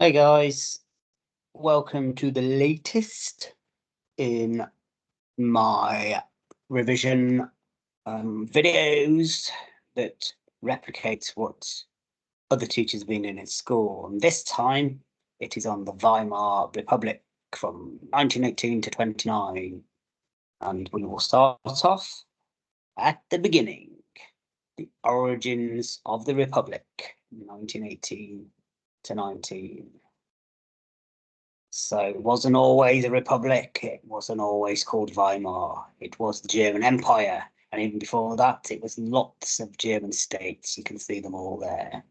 Hey guys, welcome to the latest in my revision videos that replicates what other teachers have been doing in school. And this time it is on the Weimar Republic from 1918 to 29. And we will start off at the beginning, the origins of the Republic, 1918 to 19. So it wasn't always a republic, it wasn't always called Weimar, it was the German Empire. And even before that, it was lots of German states. You can see them all there.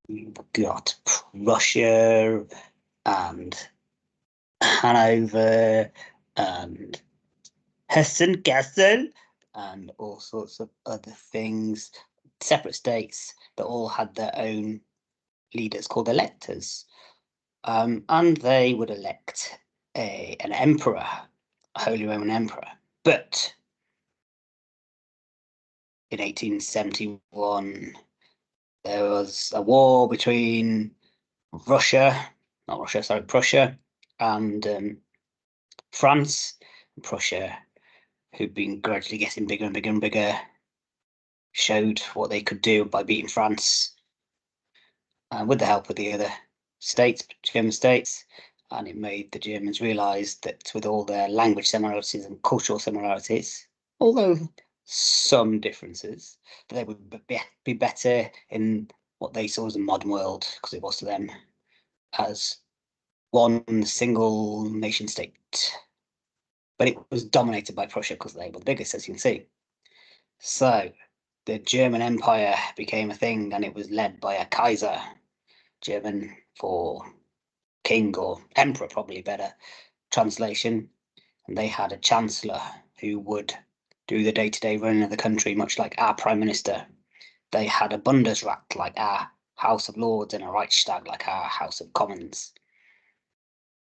You've got Prussia and Hanover and Hessen-Kassel and all sorts of other things. Separate states that all had their own leaders called electors. And they would elect an emperor, a Holy Roman Emperor. But in 1871, there was a war between Prussia and France. Prussia, who'd been gradually getting bigger and bigger and bigger, showed what they could do by beating France, with the help of the other states, German states. And it made the Germans realise that with all their language similarities and cultural similarities, although some differences, that they would be better in what they saw as a modern world, because it was to them, as one single nation state. But it was dominated by Prussia because they were the biggest, as you can see. So the German Empire became a thing, and it was led by a Kaiser, German for king or emperor, probably better translation. And they had a chancellor who would do the day-to-day running of the country, much like our prime minister. They had a Bundesrat like our House of Lords and a Reichstag like our House of Commons.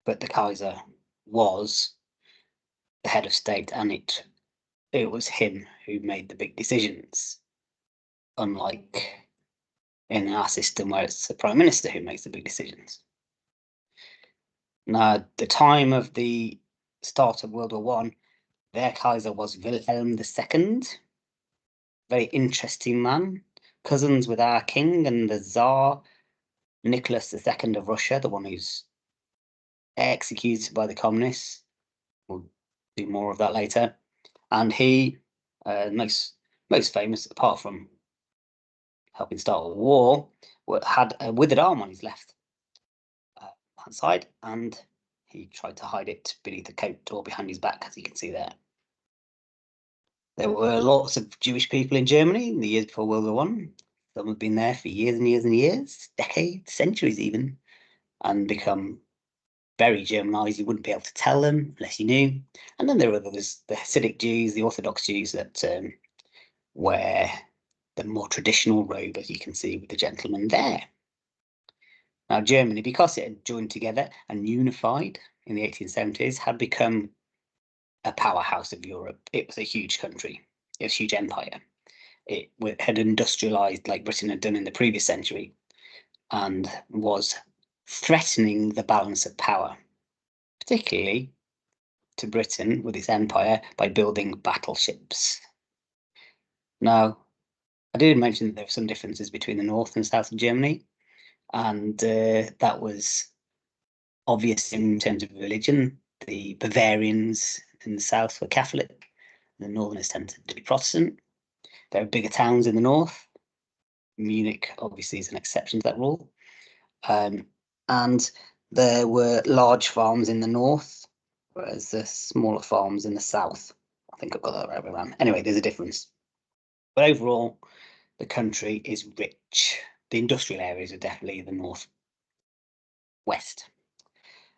But the Kaiser was the head of state, and it was him who made the big decisions, unlike in our system where it's the prime minister who makes the big decisions. Now, at the time of the start of World War One, their Kaiser was Wilhelm II, very interesting man, cousins with our king and the Tsar Nicholas II of Russia, the one who's executed by the communists. We'll do more of that later. And he, most famous, apart from helping start a war, had a withered arm on his left hand side, and he tried to hide it beneath a coat or behind his back, as you can see there. There were lots of Jewish people in Germany in the years before World War One. Some have been there for years and years and years, decades, centuries even, and become very Germanized. You wouldn't be able to tell them unless you knew. And then there were others, the Hasidic Jews, the Orthodox Jews that wear the more traditional robe, as you can see with the gentleman there. Now, Germany, because it had joined together and unified in the 1870s, had become a powerhouse of Europe. It was a huge country. It was a huge empire. It had industrialized like Britain had done in the previous century and was threatening the balance of power, particularly to Britain with its empire by building battleships. Now, I did mention that there were some differences between the north and south of Germany, and that was obvious in terms of religion. The Bavarians in the south were Catholic, the northerners tended to be Protestant. There are bigger towns in the north. Munich obviously is an exception to that rule. And there were large farms in the north, whereas the smaller farms in the south. I think I've got that right around. Anyway, there's a difference. But overall, the country is rich. The industrial areas are definitely the north west.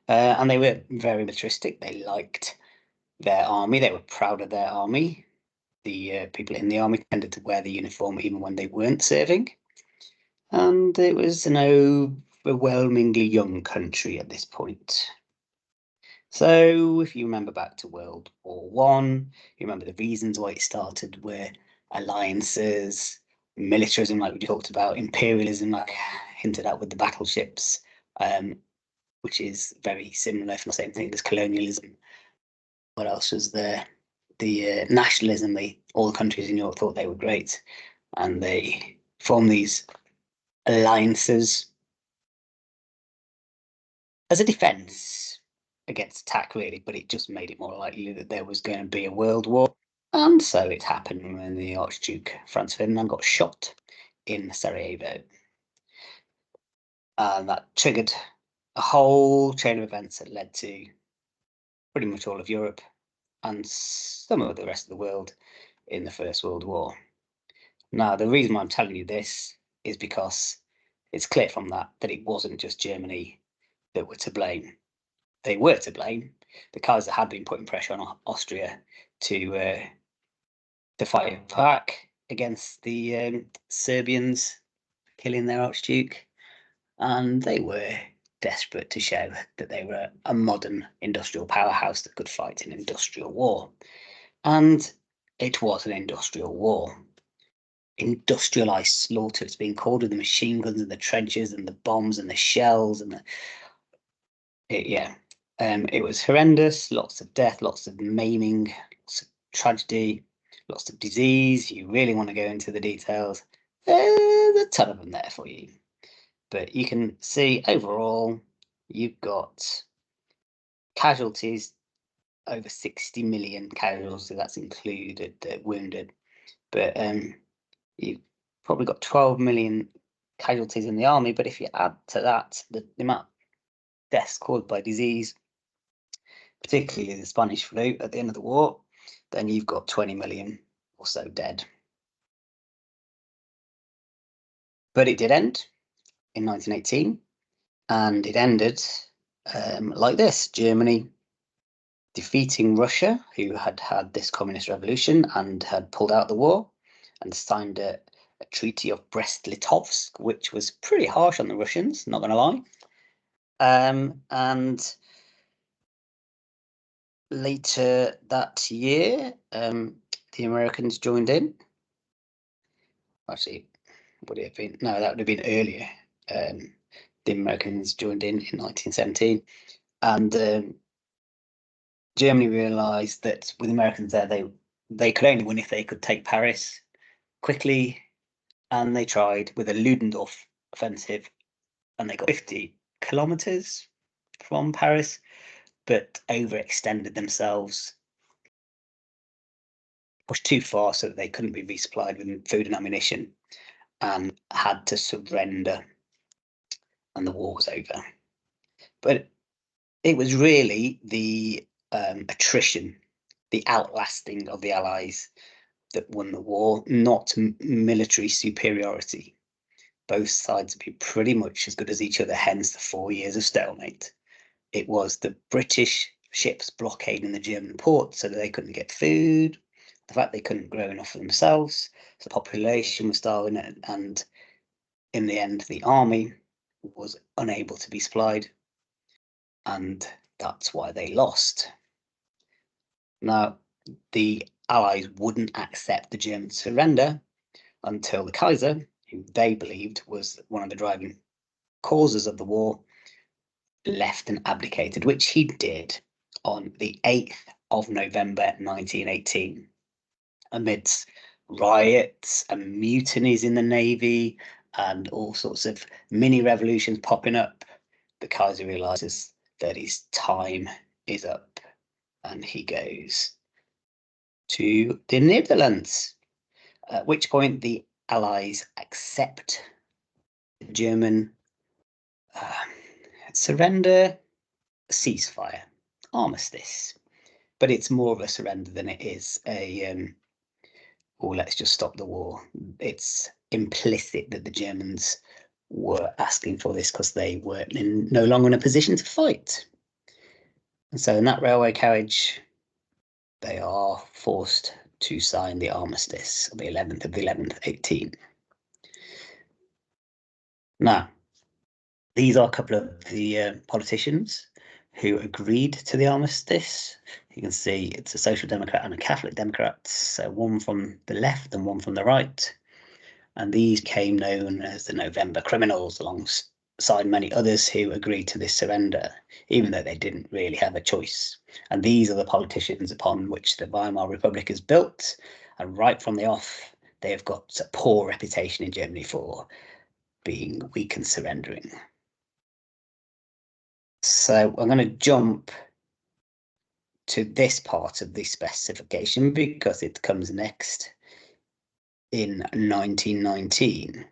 And they were very militaristic. They liked their army. They were proud of their army. The people in the army tended to wear the uniform even when they weren't serving. And it was an overwhelmingly young country at this point. So if you remember back to World War One, you remember the reasons why it started were alliances, militarism, like we talked about, imperialism, like hinted at with the battleships, which is very similar, if not the same thing as colonialism. What else was there? The nationalism. All the countries in Europe thought they were great, and they formed these alliances as a defence against attack, really. But it just made it more likely that there was going to be a world war, and so it happened when the Archduke Franz Ferdinand got shot in Sarajevo, and that triggered a whole chain of events that led to pretty much all of Europe and some of the rest of the world in the First World War. Now, the reason why I'm telling you this is because it's clear from that it wasn't just Germany that were to blame. They were to blame. The Kaiser had been putting pressure on Austria to fight back against the Serbians killing their Archduke, and they were desperate to show that they were a modern industrial powerhouse that could fight an industrial war. And it was an industrial war. Industrialized slaughter, it's been called, with the machine guns and the trenches and the bombs and the shells and it was horrendous. Lots of death, lots of maiming, lots of tragedy, lots of disease. You really want to go into the details, there's a ton of them there for you. But you can see overall, you've got casualties, over 60 million casualties. That's included wounded. But you've probably got 12 million casualties in the army. But if you add to that the amount of deaths caused by disease, particularly the Spanish flu at the end of the war, then you've got 20 million or so dead. But it did end in 1918, and it ended like this: Germany defeating Russia, who had had this communist revolution and had pulled out the war, and signed a treaty of Brest-Litovsk, which was pretty harsh on the Russians, not going to lie. And later that year, the Americans joined in. Actually, would it have been? No, that would have been earlier. The Americans joined in 1917, and Germany realised that with the Americans there, they could only win if they could take Paris quickly, and they tried with a Ludendorff offensive, and they got 50 kilometers from Paris, but overextended themselves, pushed too far so that they couldn't be resupplied with food and ammunition, and had to surrender, and the war was over. But it was really the attrition, the outlasting of the Allies that won the war, not military superiority. Both sides would be pretty much as good as each other, hence the 4 years of stalemate. It was the British ships blockading the German ports so that they couldn't get food, the fact they couldn't grow enough for themselves, so the population was starving, and in the end, the army was unable to be supplied, and that's why they lost. Now, the Allies wouldn't accept the German surrender until the Kaiser, who they believed was one of the driving causes of the war, left and abdicated, which he did on the 8th of November 1918, amidst riots and mutinies in the Navy and all sorts of mini revolutions popping up. The Kaiser realizes that his time is up, and he goes to the Netherlands, at which point the Allies accept the German surrender, ceasefire, armistice. But it's more of a surrender than it is a let's just stop the war. It's implicit that the Germans were asking for this because they were no longer in a position to fight. And so in that railway carriage, they are forced to sign the armistice on the 11th of the 11th, 18. Now, these are a couple of the politicians who agreed to the armistice. You can see it's a Social Democrat and a Catholic Democrat, so one from the left and one from the right. And these became known as the November Criminals, alongside many others who agreed to this surrender, even though they didn't really have a choice. And these are the politicians upon which the Weimar Republic is built. And right from the off, they have got a poor reputation in Germany for being weak and surrendering. So I'm going to jump to this part of the specification because it comes next in 1919.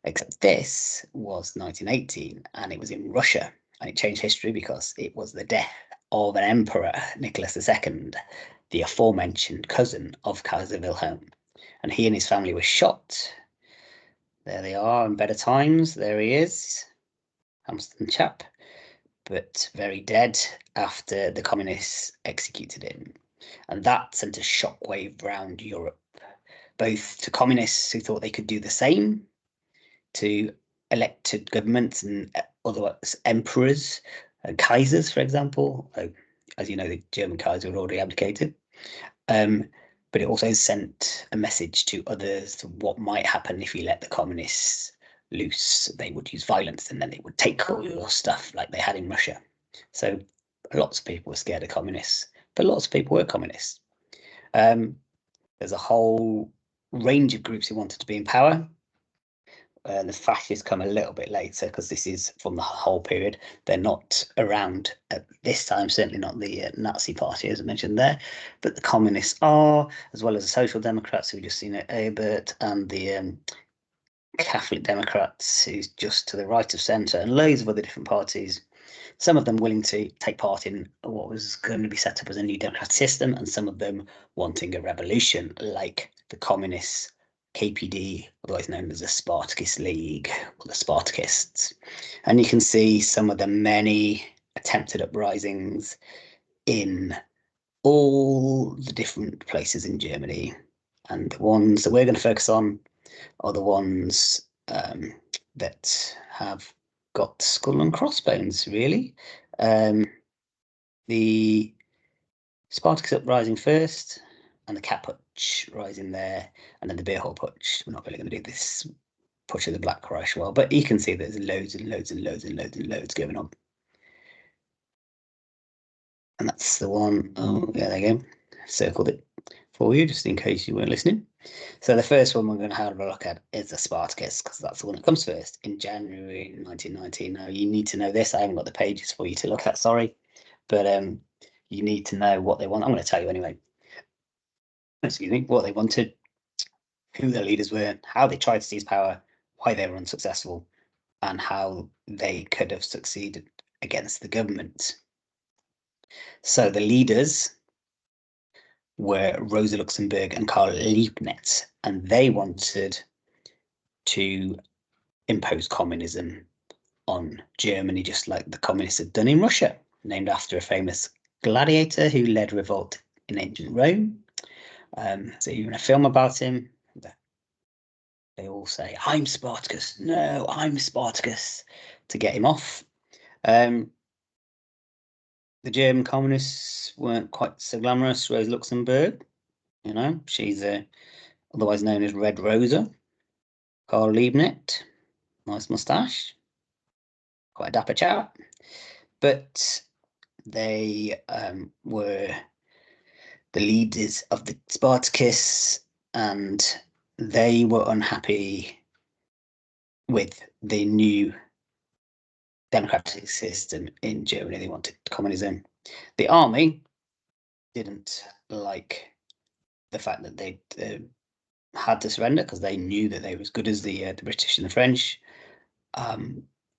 Except this was 1918 and it was in Russia, and it changed history because it was the death of an emperor, Nicholas II, the aforementioned cousin of Kaiser Wilhelm. And he and his family were shot. There they are in better times. There he is, Amsterdam chap, but very dead after the communists executed him. And that sent a shockwave round Europe, both to communists who thought they could do the same, to elected governments and other emperors, Kaisers, for example. As you know, the German Kaiser had already abdicated. But it also sent a message to others to what might happen if you let the communists loose. They would use violence and then they would take all your stuff like they had in Russia. So lots of people were scared of communists, but lots of people were communists. There's a whole range of groups who wanted to be in power. The fascists come a little bit later because this is from the whole period. They're not around at this time, certainly not the Nazi party, as I mentioned there, but the communists are, as well as the Social Democrats, who we've just seen at Ebert, and the Catholic Democrats, who's just to the right of centre, and loads of other different parties. Some of them willing to take part in what was going to be set up as a new democratic system, and some of them wanting a revolution, like the communists, KPD, otherwise known as the Spartacist League, or the Spartakists. And you can see some of the many attempted uprisings in all the different places in Germany. And the ones that we're going to focus on are the ones that have got skull and crossbones, really. The Spartacus uprising first, and the cat putsch rising there, and then the beer hall putsch. We're not really going to do this putsch of the Black Reich well, but you can see there's loads and loads and loads and loads and loads going on. And that's the one. Oh, yeah, there you go. Circled it for you, just in case you weren't listening. So the first one we're going to have a look at is the Spartacus, because that's the one that comes first in January 1919. Now, you need to know this. I haven't got the pages for you to look at, sorry. But you need to know what they want. I'm going to tell you anyway. Excuse me, what they wanted, who their leaders were, how they tried to seize power, why they were unsuccessful, and how they could have succeeded against the government. So the leaders were Rosa Luxemburg and Karl Liebknecht, and they wanted to impose communism on Germany, just like the communists had done in Russia, named after a famous gladiator who led revolt in ancient Rome. So even a film about him. They all say, "I'm Spartacus." No, I'm Spartacus, to get him off. The German communists weren't quite so glamorous. Rosa Luxemburg, you know, she's otherwise known as Red Rosa. Karl Liebknecht, nice moustache, quite a dapper chap. But they were the leaders of the Spartacus, and they were unhappy with the new democratic system in Germany. They wanted communism. The army didn't like the fact that they had to surrender because they knew that they were as good as the British and the French.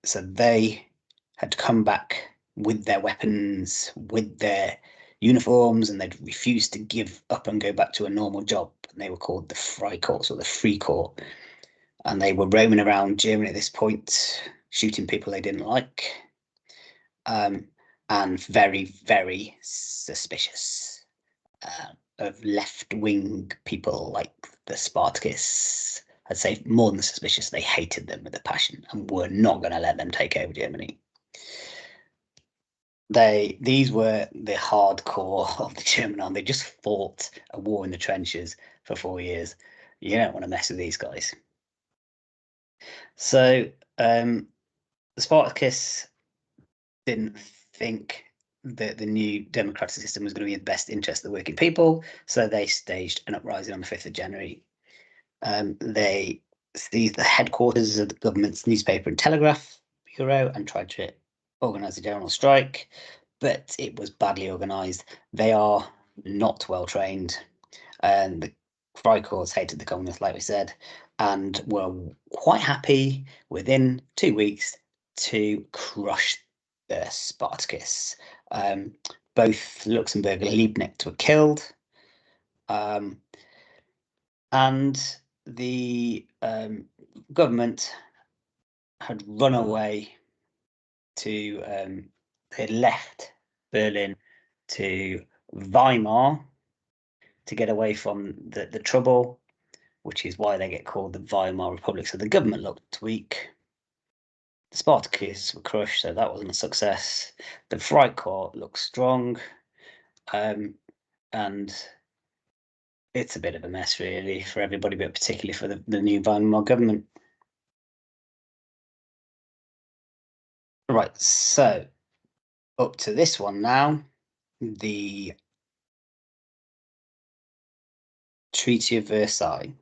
So they had come back with their weapons, with their uniforms, and they'd refused to give up and go back to a normal job. And they were called the Freikorps or the Free Corps. And they were roaming around Germany at this point, shooting people they didn't like, and very, very suspicious of left-wing people like the Spartakists. I'd say more than suspicious, they hated them with a passion and were not going to let them take over Germany. These were the hardcore of the German army. They just fought a war in the trenches for 4 years. You don't want to mess with these guys. So the Spartacus didn't think that the new democratic system was going to be in the best interest of the working people, so they staged an uprising on the 5th of January. They seized the headquarters of the government's newspaper and telegraph bureau and tried to organise a general strike, but it was badly organised. They are not well trained, and the Freikorps hated the communists, like we said, and were quite happy within 2 weeks to crush the Spartacus. Both Luxembourg and Liebknecht were killed, and the government had run away to, they had left Berlin to Weimar to get away from the trouble, which is why they get called the Weimar Republic. So the government looked weak. The Spartacus were crushed, so that wasn't a success. The Freikorps looked strong, and it's a bit of a mess, really, for everybody, but particularly for the new Weimar government. Right, so up to this one now, the Treaty of Versailles.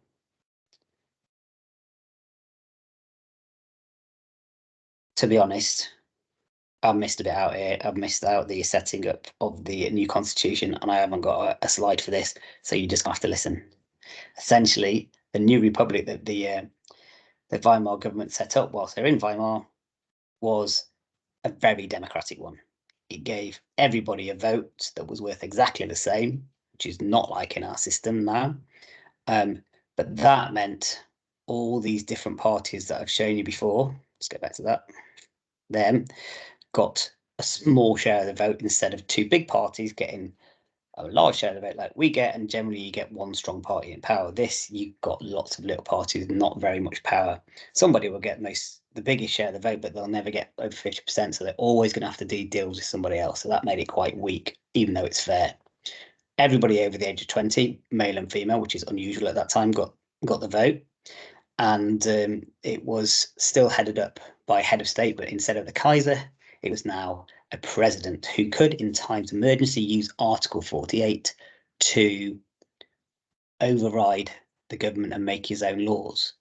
To be honest, I've missed a bit out here. I've missed out the setting up of the new constitution, and I haven't got a slide for this, so you just have to listen. Essentially, the new republic that the Weimar government set up whilst they're in Weimar was a very democratic one. It gave everybody a vote that was worth exactly the same, which is not like in our system now. But that meant all these different parties that I've shown you before, let's get back to that, them got a small share of the vote instead of two big parties getting a large share of the vote like we get, and generally you get one strong party in power. This, you've got lots of little parties, not very much power. Somebody will get the biggest share of the vote, but they'll never get over 50%, so they're always going to have to do deals with somebody else. So that made it quite weak, even though it's fair. Everybody over the age of 20, male and female, which is unusual at that time, got the vote. And it was still headed up by a head of state, but instead of the Kaiser, it was now a president who could, in times of emergency, use Article 48 to override the government and make his own laws.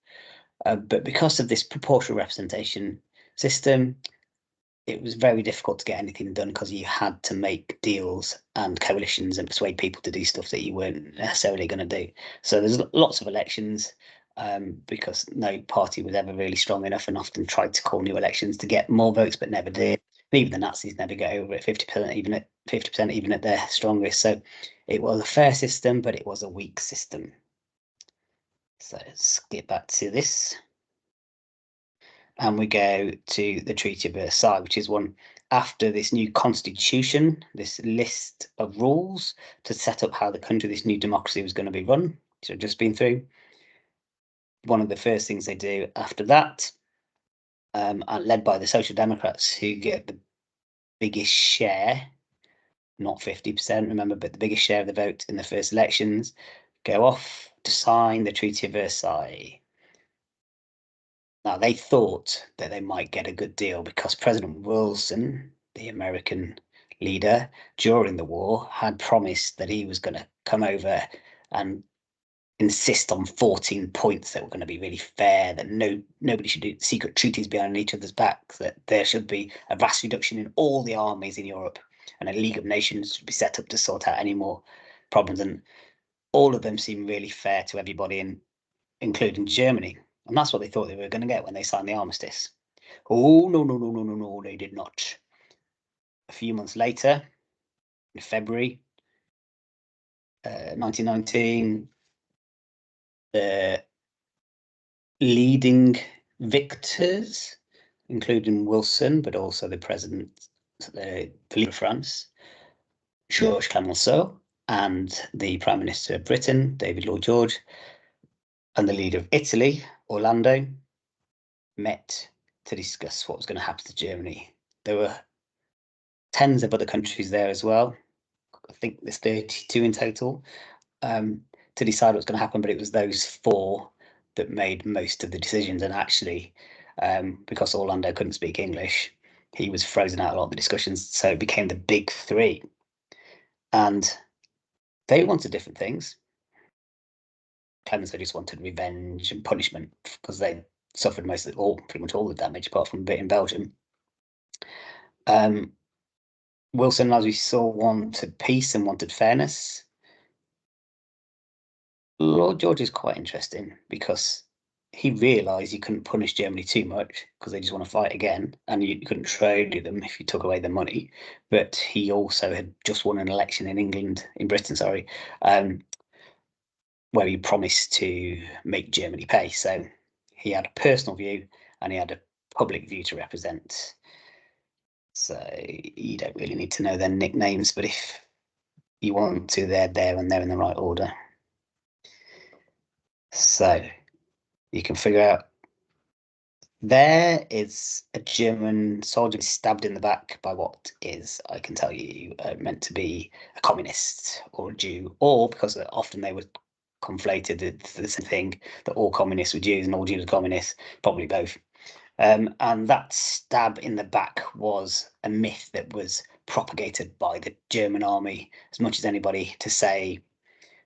But because of this proportional representation system, it was very difficult to get anything done because you had to make deals and coalitions and persuade people to do stuff that you weren't necessarily going to do. So there's lots of elections, because no party was ever really strong enough, and often tried to call new elections to get more votes, but never did. Even the Nazis never get over at 50%, even at their strongest. So it was a fair system, but it was a weak system. So let's get back to this. And we go to the Treaty of Versailles, which is one after this new constitution, this list of rules to set up how the country, this new democracy, was going to be run. So just been through. One of the first things they do after that, led by the Social Democrats, who get the biggest share, not 50%, remember, but the biggest share of the vote in the first elections, go off to sign the Treaty of Versailles. Now, they thought that they might get a good deal because President Wilson, the American leader during the war, had promised that he was going to come over and insist on 14 points that were going to be really fair, that nobody should do secret treaties behind each other's backs, that there should be a vast reduction in all the armies in Europe, and a League of Nations should be set up to sort out any more problems. And all of them seem really fair to everybody, including Germany. And that's what they thought they were going to get when they signed the armistice. Oh, no, they did not. A few months later, in February 1919, the leading victors, including Wilson, but also the president, the leader of France, Georges Clemenceau, and the Prime Minister of Britain, David Lloyd George, and the leader of Italy, Orlando, met to discuss what was going to happen to Germany. There were tens of other countries there as well. I think there's 32 in total, to decide what's going to happen, but it was those four that made most of the decisions. And actually, because Orlando couldn't speak English, he was frozen out a lot of the discussions. So it became the big three. And they wanted different things. Clemenceau just wanted revenge and punishment because they suffered pretty much all the damage, apart from a bit in Belgium. Wilson, as we saw, wanted peace and wanted fairness. Lord George is quite interesting because he realised you couldn't punish Germany too much because they just want to fight again, and you couldn't trade them if you took away the money. But he also had just won an election in Britain, sorry, where he promised to make Germany pay. So he had a personal view and he had a public view to represent. So you don't really need to know their nicknames, but if you want to, they're there and they're in the right order. So you can figure out there is a German soldier stabbed in the back by what is, I can tell you, meant to be a communist or a Jew, or because often they were conflated, it's the same thing, that all communists were Jews and all Jews were communists, probably both. And that stab in the back was a myth that was propagated by the German army as much as anybody to say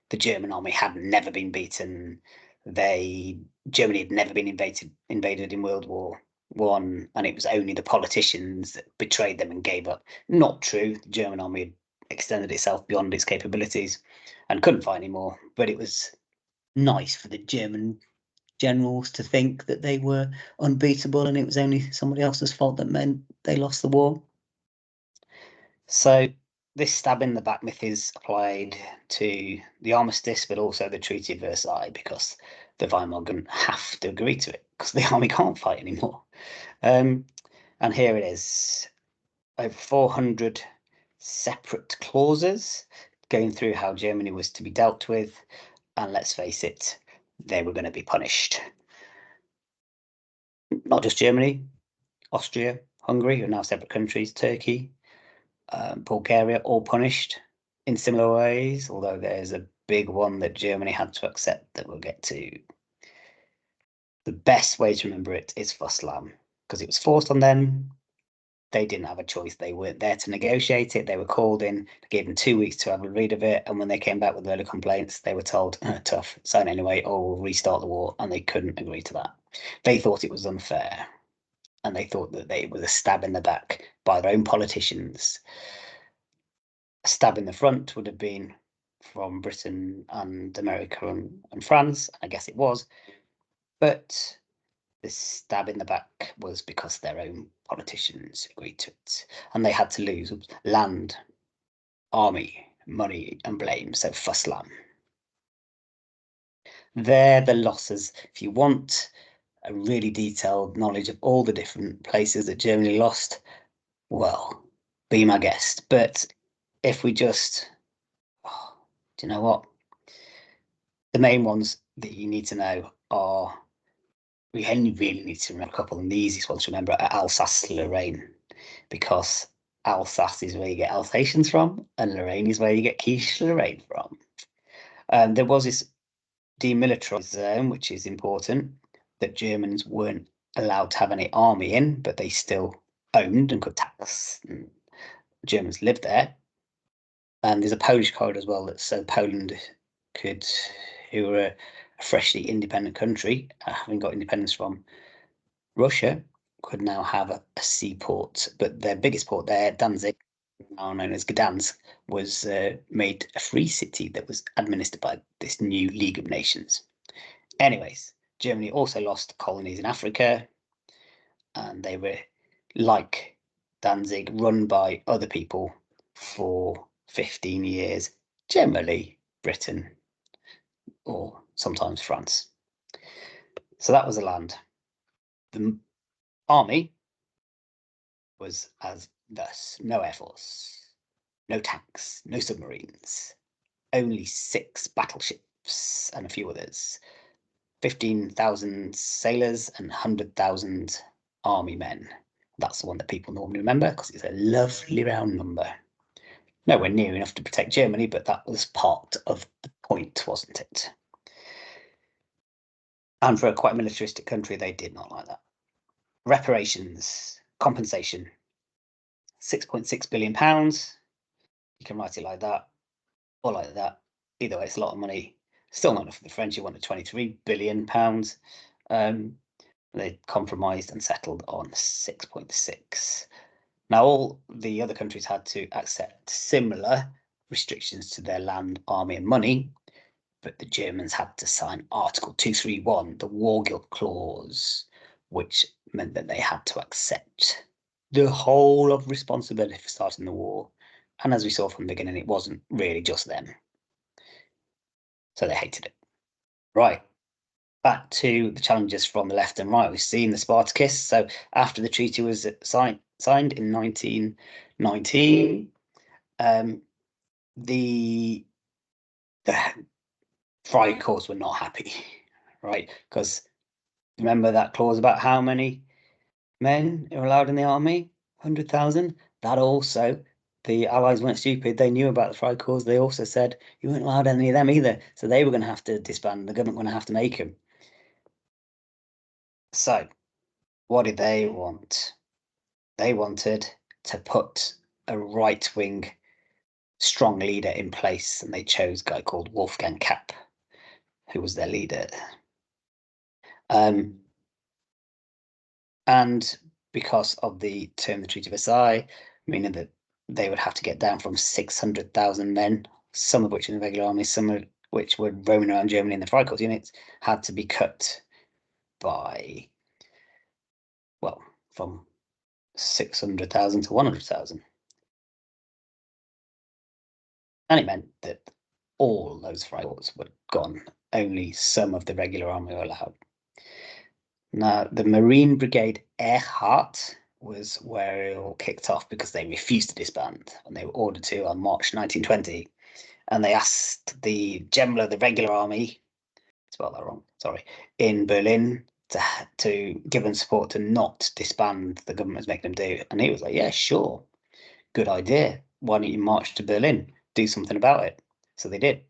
the German army had never been beaten. Germany had never been invaded in World War One, and it was only the politicians that betrayed them and gave up. Not true. The German army had extended itself beyond its capabilities and couldn't fight anymore. But it was nice for the German generals to think that they were unbeatable and it was only somebody else's fault that meant they lost the war. So this stab in the back myth is applied to the armistice, but also the Treaty of Versailles, because the Weimar government have to agree to it because the army can't fight anymore. And here it is, over 400 separate clauses going through how Germany was to be dealt with. And let's face it, they were going to be punished. Not just Germany, Austria, Hungary, who are now separate countries, Turkey, Bulgaria, all punished in similar ways, although there's a big one that Germany had to accept that we'll get to. The best way to remember it is Fusslam, because it was forced on them. They didn't have a choice. They weren't there to negotiate it. They were called in, gave them 2 weeks to have a read of it. And when they came back with early complaints, they were told, tough, sign anyway, or we'll restart the war. And they couldn't agree to that. They thought it was unfair. And they thought that they were a stab in the back by their own politicians. A stab in the front would have been from Britain and America and France. I guess it was. But this stab in the back was because their own politicians agreed to it. And they had to lose land, army, money, and blame. So Fusslam. They're the losses. If you want a really detailed knowledge of all the different places that Germany lost, well, be my guest. But if we just, do you know what? The main ones that you need to know are, we only really need to remember a couple, and the easiest ones to remember are Alsace-Lorraine, because Alsace is where you get Alsatians from, and Lorraine is where you get Quiche Lorraine from. There was this demilitarized zone, which is important, that Germans weren't allowed to have any army in, but they still owned and could tax. And Germans lived there. And there's a Polish code as well that so Poland could, who were a freshly independent country, having got independence from Russia, could now have a seaport. But their biggest port there, Danzig, now known as Gdansk, was made a free city that was administered by this new League of Nations. Anyways, Germany also lost colonies in Africa, and they were, like Danzig, run by other people for 15 years, generally Britain or sometimes France. So that was the land. The army was as thus: no air force, no tanks, no submarines, only 6 battleships and a few others, 15,000 sailors and 100,000 army men. That's the one that people normally remember because it's a lovely round number. Nowhere near enough to protect Germany, but that was part of the point, wasn't it? And for a quite militaristic country, they did not like that. reparations, compensation, £6.6 billion. You can write it like that or like that. Either way, it's a lot of money. Still not enough for the French, who wanted £23 billion. They compromised and settled on 6.6. Now, all the other countries had to accept similar restrictions to their land, army, and money, but the Germans had to sign Article 231, the War Guilt Clause, which meant that they had to accept the whole of responsibility for starting the war. And as we saw from the beginning, it wasn't really just them. So they hated it. Right. Back to the challenges from the left and right. We've seen the Spartacus. So after the treaty was signed in 1919, the Freikorps were not happy, right? Because remember that clause about how many men are allowed in the army? 100,000. That also, the Allies weren't stupid. They knew about the Freikorps. They also said you weren't allowed any of them either. So they were going to have to disband. The government were going to have to make them. So what did they want? They wanted to put a right-wing strong leader in place, and they chose a guy called Wolfgang Kapp, who was their leader. And because of the term, the Treaty of Versailles, meaning that they would have to get down from 600,000 men, some of which in the regular army, some of which were roaming around Germany in the Freikorps units, had to be cut by, well, from 600,000 to 100,000. And it meant that all those Freikorps were gone. Only some of the regular army were allowed. Now, the Marine Brigade Erhardt was where it all kicked off because they refused to disband and they were ordered to on March 1920. And they asked the general of the regular army, spelled that wrong, sorry, in Berlin to give them support to not disband. The government was making them do. And he was like, yeah, sure, good idea. Why don't you march to Berlin, do something about it? So they did.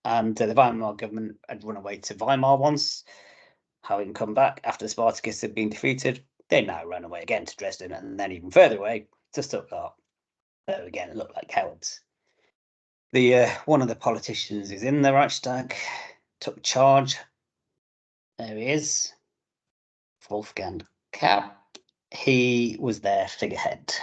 And the Weimar government had run away to Weimar once, having come back after the Spartacus had been defeated. They now ran away again to Dresden and then even further away to Stuttgart. So again, it looked like cowards. The one of the politicians who's in the Reichstag took charge. There he is, Wolfgang Kapp. He was their figurehead.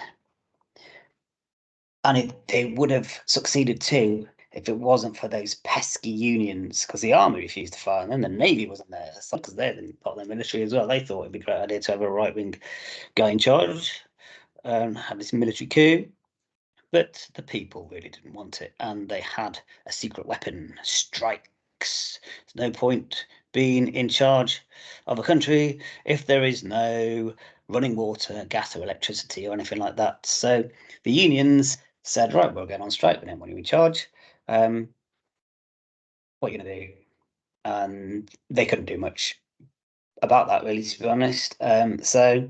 And they would have succeeded too if it wasn't for those pesky unions, because the army refused to fire them, the navy wasn't there, because they're part of their military as well. They thought it'd be a great idea to have a right-wing guy in charge and have this military coup, but the people really didn't want it, and they had a secret weapon: strikes. There's no point being in charge of a country if there is no running water, gas, or electricity, or anything like that. So the unions said, right, we're going on strike. We don't want you in charge. What are you going to do? And they couldn't do much about that, really, to be honest. So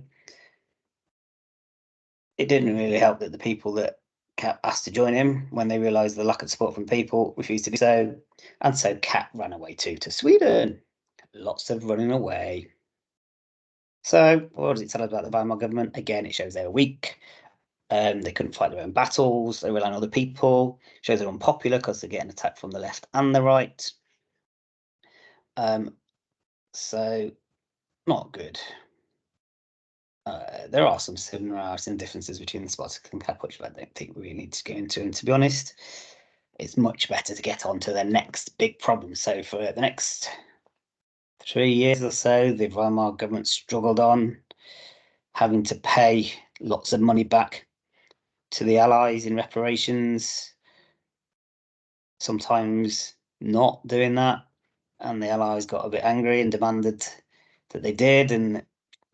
it didn't really help that the people that Kapp asked to join him, when they realised the lack of support from people, refused to do so. And so Kapp ran away too to Sweden. Lots of running away. So what does it tell us about the Weimar government? Again, it shows they were weak. They couldn't fight their own battles. They relied on other people. Shows they're unpopular because they're getting attacked from the left and the right. So not good. There are some similarities and differences between the Spartacus and Kapp, which I don't think we need to go into. And to be honest, it's much better to get on to the next big problem. So for the next 3 years or so, the Weimar government struggled on, having to pay lots of money back to the Allies in reparations, sometimes not doing that. And the Allies got a bit angry and demanded that they did, and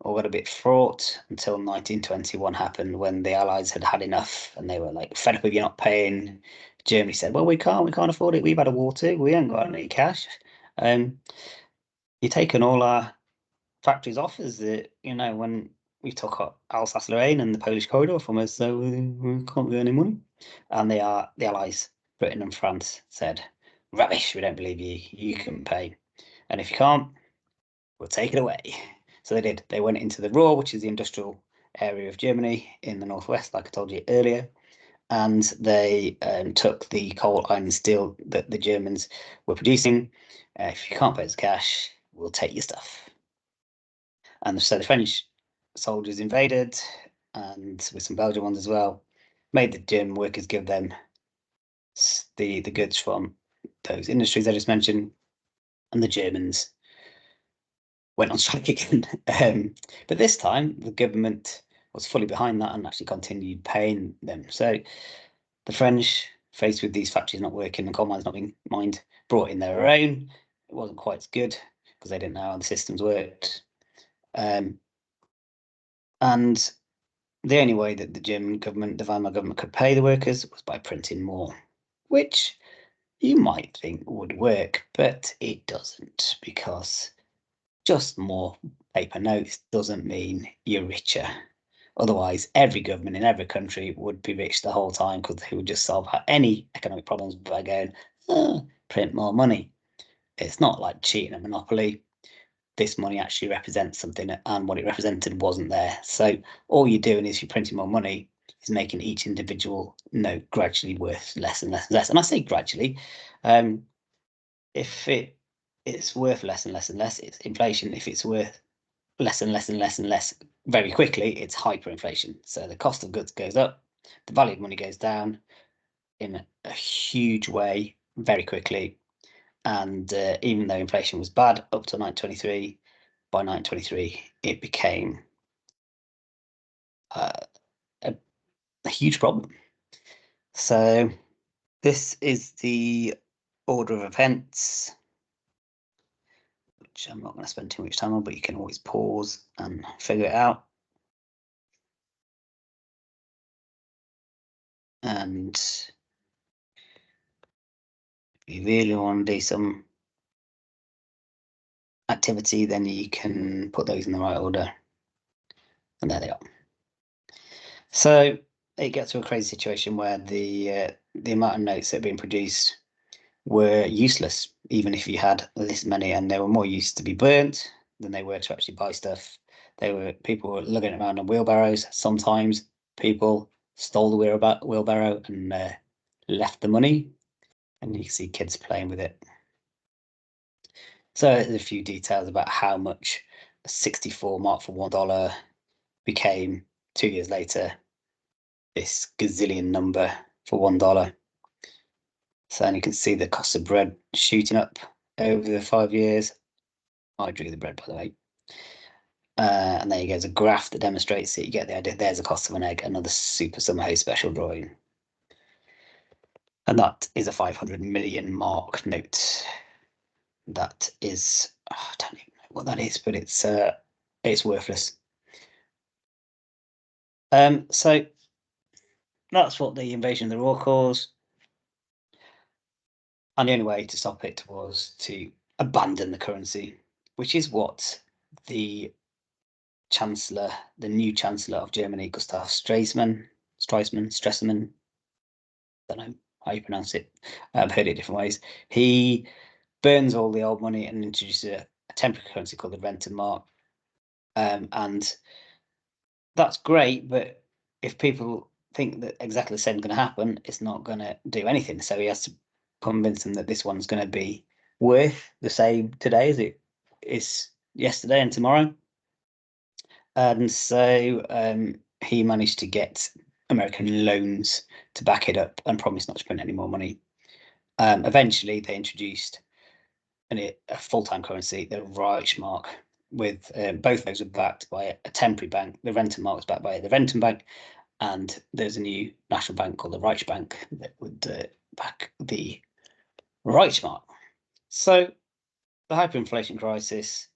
all got a bit fraught until 1921 happened, when the Allies had had enough and they were like, fed up with you not paying. Germany said, well, we can't afford it. We've had a war too. We ain't got any cash. You're taking all our factories off us, when we took up Alsace-Lorraine and the Polish corridor from us, so we can't get any money. And the Allies, Britain and France, said, rubbish, we don't believe you. You can pay. And if you can't, we'll take it away. So they did. They went into the Ruhr, which is the industrial area of Germany in the northwest, like I told you earlier, and they took the coal, iron, and steel that the Germans were producing. If you can't pay us cash, we'll take your stuff. And so the French soldiers invaded, and with some Belgian ones as well, made the German workers give them the goods from those industries I just mentioned, and the Germans went on strike again. But this time, the government was fully behind that and actually continued paying them. So the French, faced with these factories not working and coal mines not being mined, brought in their own. It wasn't quite as good because they didn't know how the systems worked. And the only way that the German government, the Weimar government, could pay the workers was by printing more, which you might think would work, but it doesn't, because just more paper notes doesn't mean you're richer. Otherwise, every government in every country would be rich the whole time because they would just solve any economic problems by going, print more money. It's not like cheating at Monopoly. This money actually represents something, and what it represented wasn't there. So all you're doing is you're printing more money, is making each individual note gradually worth less and less and less. And I say gradually, if it's worth less and less and less, it's inflation. If it's worth less and less and less and less very quickly, it's hyperinflation. So the cost of goods goes up, the value of money goes down in a huge way very quickly. And even though inflation was bad up to 1923, by 1923 it became a, a huge problem. So this is the order of events, which I'm not going to spend too much time on, but you can always pause and figure it out. And if you really want to do some activity, then you can put those in the right order. And there they are. So it gets to a crazy situation where the amount of notes that are being produced were useless, even if you had this many, and they were more used to be burnt than they were to actually buy stuff. People were lugging it around on wheelbarrows. Sometimes people stole the wheelbarrow and left the money, and you can see kids playing with it. So there's a few details about how much a 64 mark for $1 became 2 years later this gazillion number for $1. So and you can see the cost of bread shooting up over the 5 years. I drew the bread, by the way. And there you go, there's a graph that demonstrates it. You get the idea. There's the cost of an egg, another Super Summer Hay special drawing. And that is a 500 million mark note. That is, I don't even know what that is, but it's worthless. So that's what the invasion of the Ruhr caused. And the only way to stop it was to abandon the currency, which is what the Chancellor, the new Chancellor of Germany, Gustav Stresemann, I don't know how you pronounce it. I've heard it different ways. He burns all the old money and introduces a temporary currency called the Rentenmark. And that's great, but if people think that exactly the same is going to happen, it's not going to do anything. So he has to convince them that this one's going to be worth the same today as it is yesterday and tomorrow. And so he managed to get American loans to back it up and promised not to print any more money. Eventually, they introduced a full-time currency, the Reichsmark, with both those were backed by a temporary bank. The Rentenmark was backed by the Rentenbank, and there's a new national bank called the Reichsbank that would back the Reichsmark. So the hyperinflation crisis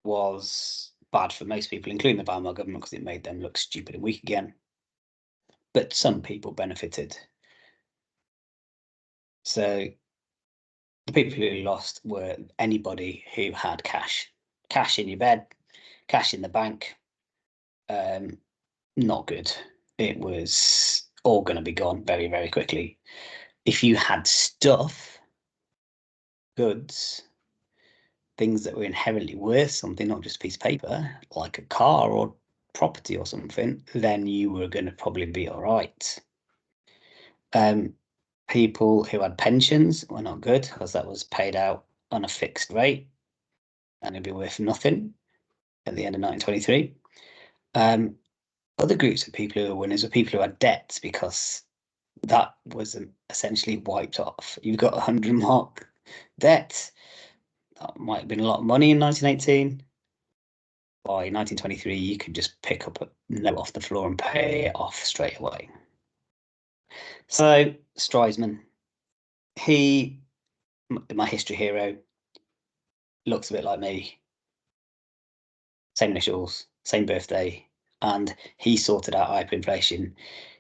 was bad for most people, including the Weimar government, because it made them look stupid and weak again. But some people benefited. So the people who lost were anybody who had cash in your bed, cash in the bank. Not good. It was all going to be gone very, very quickly. If you had stuff, goods, things that were inherently worth something, not just a piece of paper, like a car or property or something, then you were going to probably be all right. People who had pensions were not good because that was paid out on a fixed rate and it'd be worth nothing at the end of 1923. Other groups of people who were winners were people who had debts because that was essentially wiped off. You've got 100 mark debt. That might have been a lot of money in 1918. By 1923, you could just pick up a note off the floor and pay it off straight away. So Stresemann, he, my history hero, looks a bit like me. Same initials, same birthday, and he sorted out hyperinflation.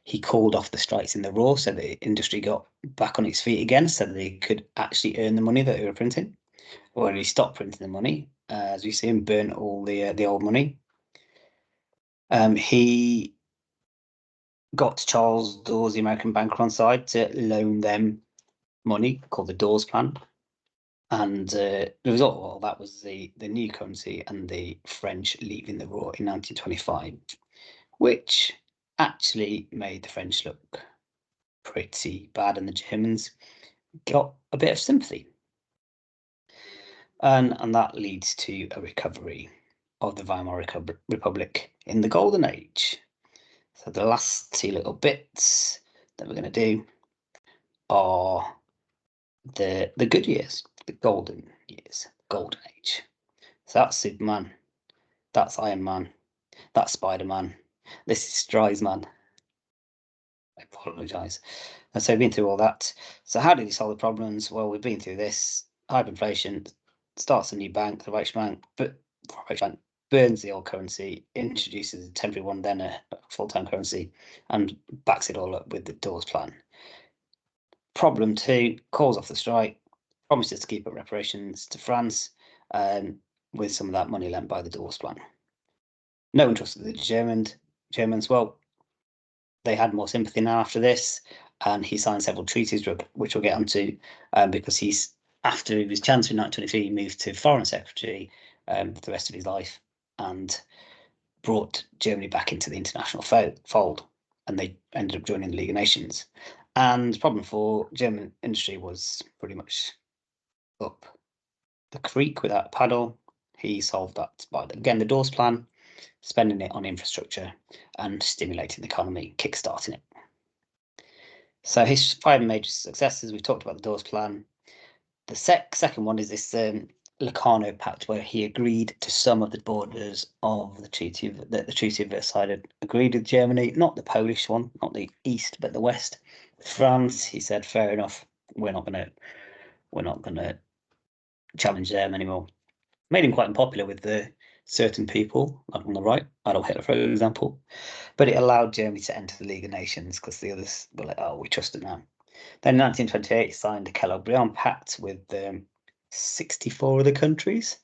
He called off the strikes in the raw so the industry got back on its feet again so that they could actually earn the money that they were printing. Or he stopped printing the money, as we see him burn all the old money. He got Charles Dawes, the American banker, on side to loan them money called the Dawes Plan. And the result of all that was the new currency and the French leaving the war in 1925, which actually made the French look pretty bad, and the Germans got a bit of sympathy. And that leads to a recovery of the Weimar Republic in the Golden Age. So the last two little bits that we're going to do are the good years, the golden years, golden age. So that's Superman, that's Iron Man, that's Spider-Man, this is Stresemann. I apologise. And so we've been through all that. So how did he solve the problems? Well, we've been through this. Hyperinflation starts a new bank, the Reichsbank, but Reichsbank burns the old currency, introduces a temporary one, then a full-time currency, and backs it all up with the Dawes Plan. Problem 2, calls off the strike, promises to keep up reparations to France with some of that money lent by the Dawes Plan. No one trusted the Germans. Well, they had more sympathy now after this, and he signed several treaties, which we'll get onto, because after he was Chancellor in 1923, he moved to Foreign Secretary the rest of his life and brought Germany back into the international fold, and they ended up joining the League of Nations. And problem 4, German industry was pretty much up the creek without a paddle. He solved that by, again, the Dawes Plan, spending it on infrastructure and stimulating the economy, kickstarting it. So his 5 major successes, we've talked about the Dawes Plan. The second one is this Locarno Pact, where he agreed to some of the borders of the Treaty of Versailles had agreed with Germany, not the Polish one, not the east, but the west. France, he said, fair enough, we're not gonna challenge them anymore. Made him quite unpopular with certain people, like on the right, Adolf Hitler, for example. But it allowed Germany to enter the League of Nations because the others were like, oh, we trust it now. Then in 1928, he signed the Kellogg-Briand Pact with 64 other countries,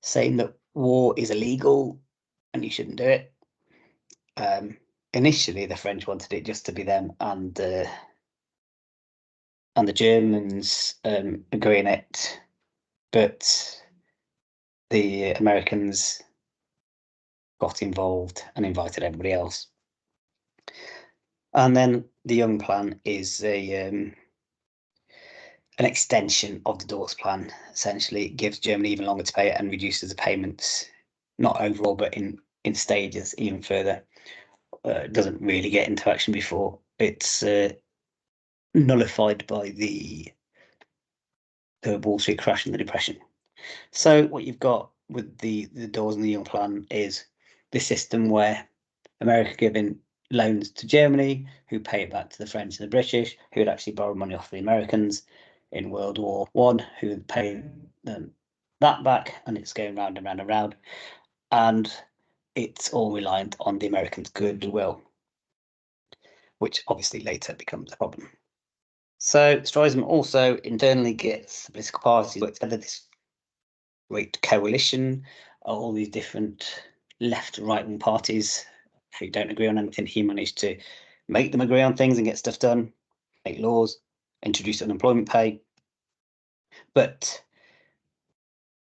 saying that war is illegal and you shouldn't do it. Initially, the French wanted it just to be them and the Germans agreeing it, but the Americans got involved and invited everybody else. And then the Young Plan is an extension of the Dawes Plan. Essentially, it gives Germany even longer to pay it and reduces the payments, not overall, but in stages even further. It doesn't really get into action before it's nullified by the Wall Street crash and the Depression. So what you've got with the Dawes and the Young Plan is this system where America giving loans to Germany, who pay it back to the French and the British, who would actually borrow money off the Americans in World War I, who would pay them that back, and it's going round and round and round. And it's all reliant on the Americans' goodwill, which obviously later becomes a problem. So Stresemann also internally gets the political parties work together, this great coalition, all these different left, right-wing parties who don't agree on anything. He managed to make them agree on things and get stuff done, make laws, introduce unemployment pay. But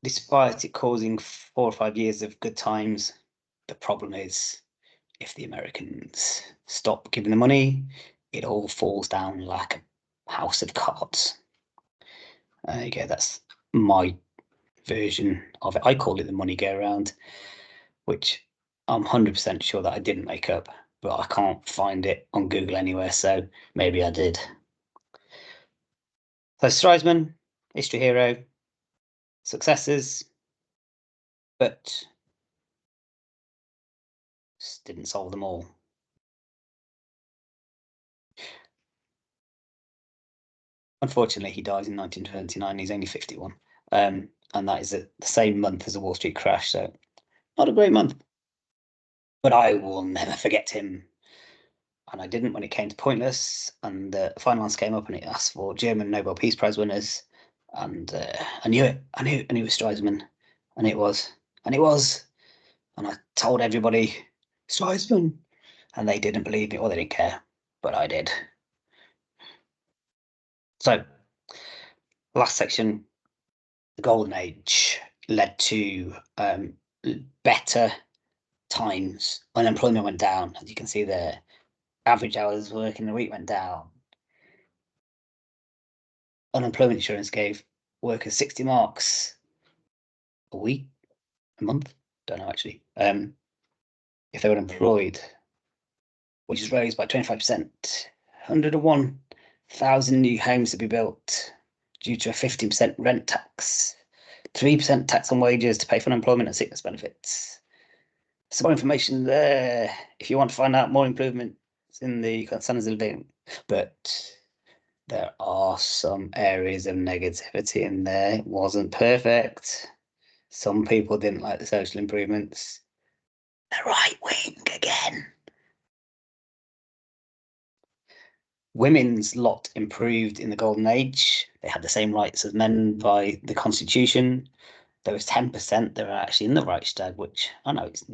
despite it causing 4 or 5 years of good times, the problem is if the Americans stop giving the money, it all falls down like a house of cards. Okay, that's my version of it. I call it the money go round, which I'm 100% sure that I didn't make up, but I can't find it on Google anywhere, so maybe I did. So Streisman, history hero, successes, but didn't solve them all. Unfortunately, he dies in 1929. He's only 51. And that is the same month as the Wall Street crash. So, not a great month. But I will never forget him. And I didn't when it came to Pointless. And the finance came up and it asked for German Nobel Peace Prize winners. And I knew it. I knew it was Streisman. And it was. And it was. And I told everybody, Streisman. And they didn't believe me or they didn't care. But I did. So, last section, the golden age led to better times. Unemployment went down, as you can see there. Average hours working the week went down. Unemployment insurance gave workers 60 marks a week, a month. Don't know actually. If they were employed, which is raised by 25%. 101,000 new homes to be built due to a 15% rent tax. 3% tax on wages to pay for unemployment and sickness benefits. Some more information there if you want to find out more improvements in the standards of living. But there are some areas of negativity in there. It wasn't perfect. Some people didn't like the social improvements. The right wing again. Women's lot improved in the Golden Age. They had the same rights as men by the Constitution. There was 10% that were actually in the Reichstag, which I know it's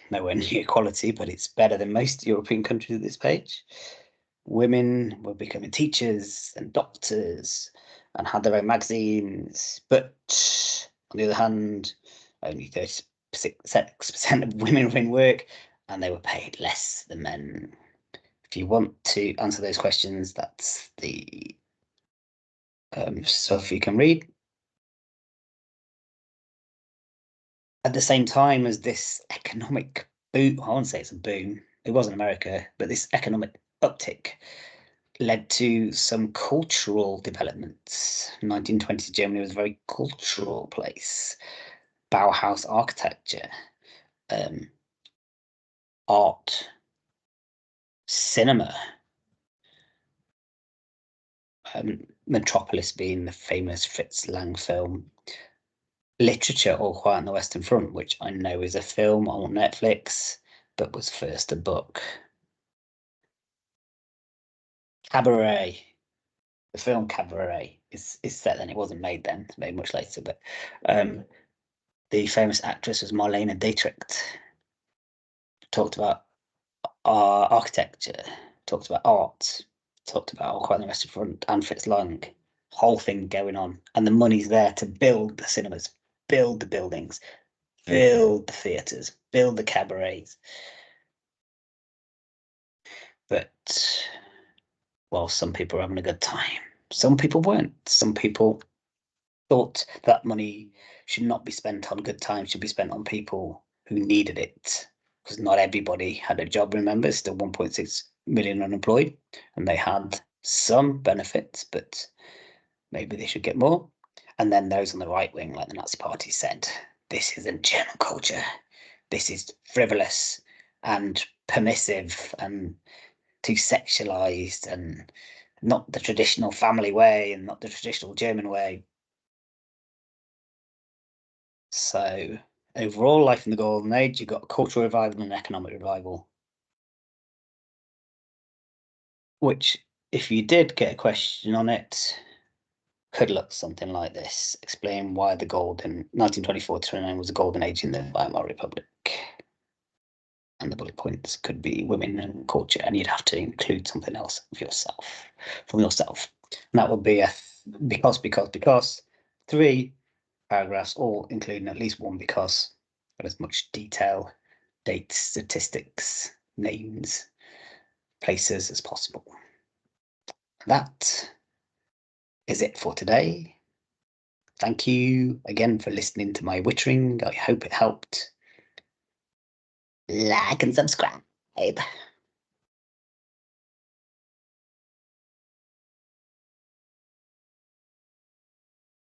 nowhere near equality, but it's better than most European countries at this page. Women were becoming teachers and doctors and had their own magazines. But on the other hand, only 36% of women were in work and they were paid less than men. If you want to answer those questions, that's the stuff you can read. At the same time as this economic boom, I won't say it's a boom, it was in America, but this economic uptick led to some cultural developments. 1920s Germany was a very cultural place. Bauhaus architecture, art, cinema, Metropolis being the famous Fritz Lang film, literature, All Quiet on the Western Front, which I know is a film on Netflix, but was first a book. Cabaret, the film Cabaret is set then. It wasn't made then; it's made much later. But the famous actress was Marlene Dietrich. Talked about architecture, talked about art, talked about All Quiet on the Western Front and Fritz Lang. Whole thing going on, and the money's there to build the cinemas, build the buildings, build the theatres, build the cabarets. But well, some people were having a good time. Some people weren't. Some people thought that money should not be spent on good times, should be spent on people who needed it. Because not everybody had a job, remember, still 1.6 million unemployed, and they had some benefits, but maybe they should get more. And then those on the right wing, like the Nazi Party, said, this isn't German culture. This is frivolous and permissive and too sexualized and not the traditional family way and not the traditional German way. So overall, life in the Golden Age, you've got a cultural revival and an economic revival. Which, if you did get a question on it, could look something like this. Explain why the golden 1924 to 29 was the golden age in the Weimar Republic. And the bullet points could be women and culture, and you'd have to include something else of yourself, from yourself. And that would be a because. 3, paragraphs, all including at least one because got as much detail, dates, statistics, names, places as possible. That is it for today. Thank you again for listening to my wittering. I hope it helped. Like and subscribe.